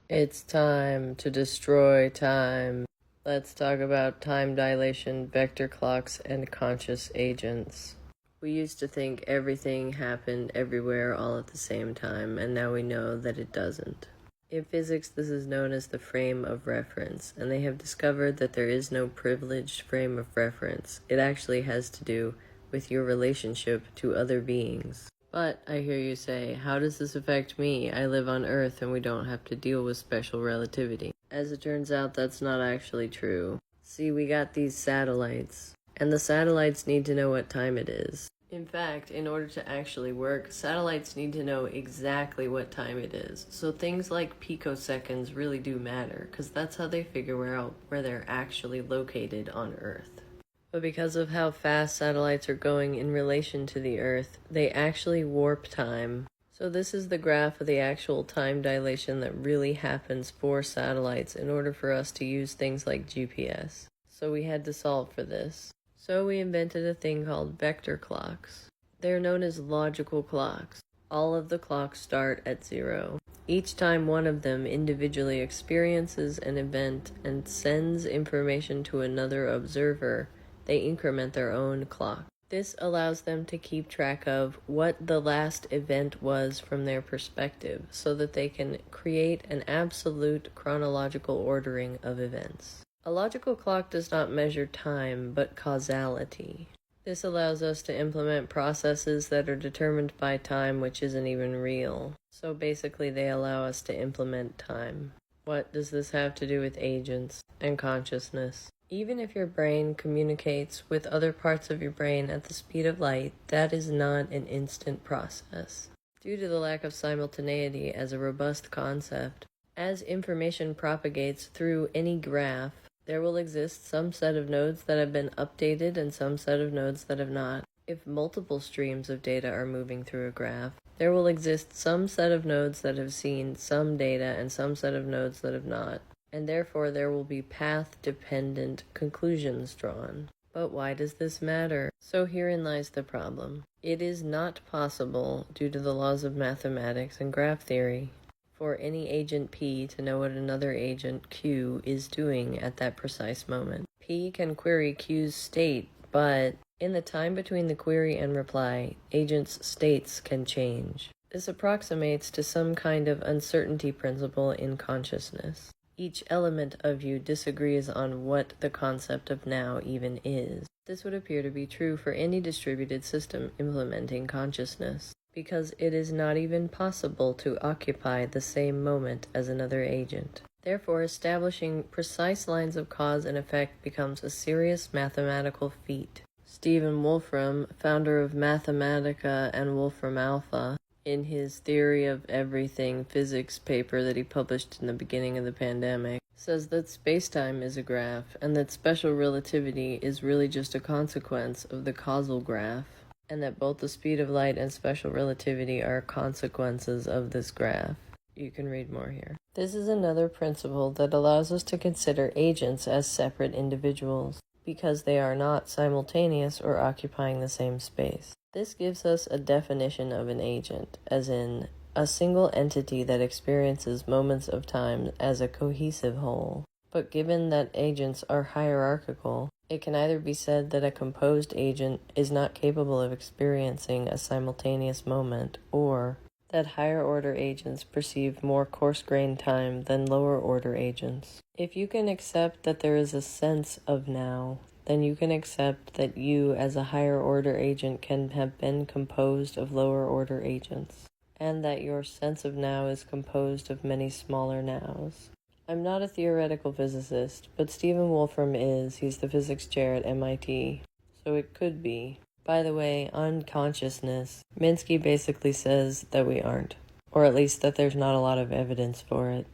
It's time to destroy time. Let's talk about time dilation, vector clocks, and conscious agents. We used to think everything happened everywhere all at the same time, and now we know that it doesn't. In physics, this is known as the frame of reference, and they have discovered that there is no privileged frame of reference. It actually has to do with your relationship to other beings. But, I hear you say, how does this affect me? I live on Earth and we don't have to deal with special relativity. As it turns out, that's not actually true. See, we got these satellites, and the satellites need to know what time it is. In fact, in order to actually work, satellites need to know exactly what time it is. So things like picoseconds really do matter, because that's how they figure out where they're actually located on Earth. But because of how fast satellites are going in relation to the Earth, they actually warp time. So this is the graph of the actual time dilation that really happens for satellites in order for us to use things like GPS. So we had to solve for this. So we invented a thing called vector clocks. They're known as logical clocks. All of the clocks start at 0. Each time one of them individually experiences an event and sends information to another observer, they increment their own clock. This allows them to keep track of what the last event was from their perspective, so that they can create an absolute chronological ordering of events. A logical clock does not measure time, but causality. This allows us to implement processes that are determined by time which isn't even real. So basically they allow us to implement time. What does this have to do with agents and consciousness? Even if your brain communicates with other parts of your brain at the speed of light, that is not an instant process. Due to the lack of simultaneity as a robust concept, as information propagates through any graph, there will exist some set of nodes that have been updated and some set of nodes that have not. If multiple streams of data are moving through a graph, there will exist some set of nodes that have seen some data and some set of nodes that have not. And therefore there will be path-dependent conclusions drawn. But why does this matter? So herein lies the problem. It is not possible, due to the laws of mathematics and graph theory, for any agent P to know what another agent Q is doing at that precise moment. P can query Q's state, but in the time between the query and reply, agent's states can change. This approximates to some kind of uncertainty principle in consciousness. Each element of you disagrees on what the concept of now even is. This would appear to be true for any distributed system implementing consciousness, because it is not even possible to occupy the same moment as another agent. Therefore, establishing precise lines of cause and effect becomes a serious mathematical feat. Stephen Wolfram, founder of Mathematica and Wolfram Alpha, in his Theory of Everything physics paper that he published in the beginning of the pandemic, says that spacetime is a graph, and that special relativity is really just a consequence of the causal graph, and that both the speed of light and special relativity are consequences of this graph. You can read more here. This is another principle that allows us to consider agents as separate individuals, because they are not simultaneous or occupying the same space. This gives us a definition of an agent, as in a single entity that experiences moments of time as a cohesive whole. But given that agents are hierarchical, it can either be said that a composed agent is not capable of experiencing a simultaneous moment, or that higher-order agents perceive more coarse-grained time than lower-order agents. If you can accept that there is a sense of now, then you can accept that you as a higher-order agent can have been composed of lower-order agents, and that your sense of now is composed of many smaller nows. I'm not a theoretical physicist, but Stephen Wolfram is. He's the physics chair at MIT, so it could be. By the way, on consciousness, Minsky basically says that we aren't, or at least that there's not a lot of evidence for it.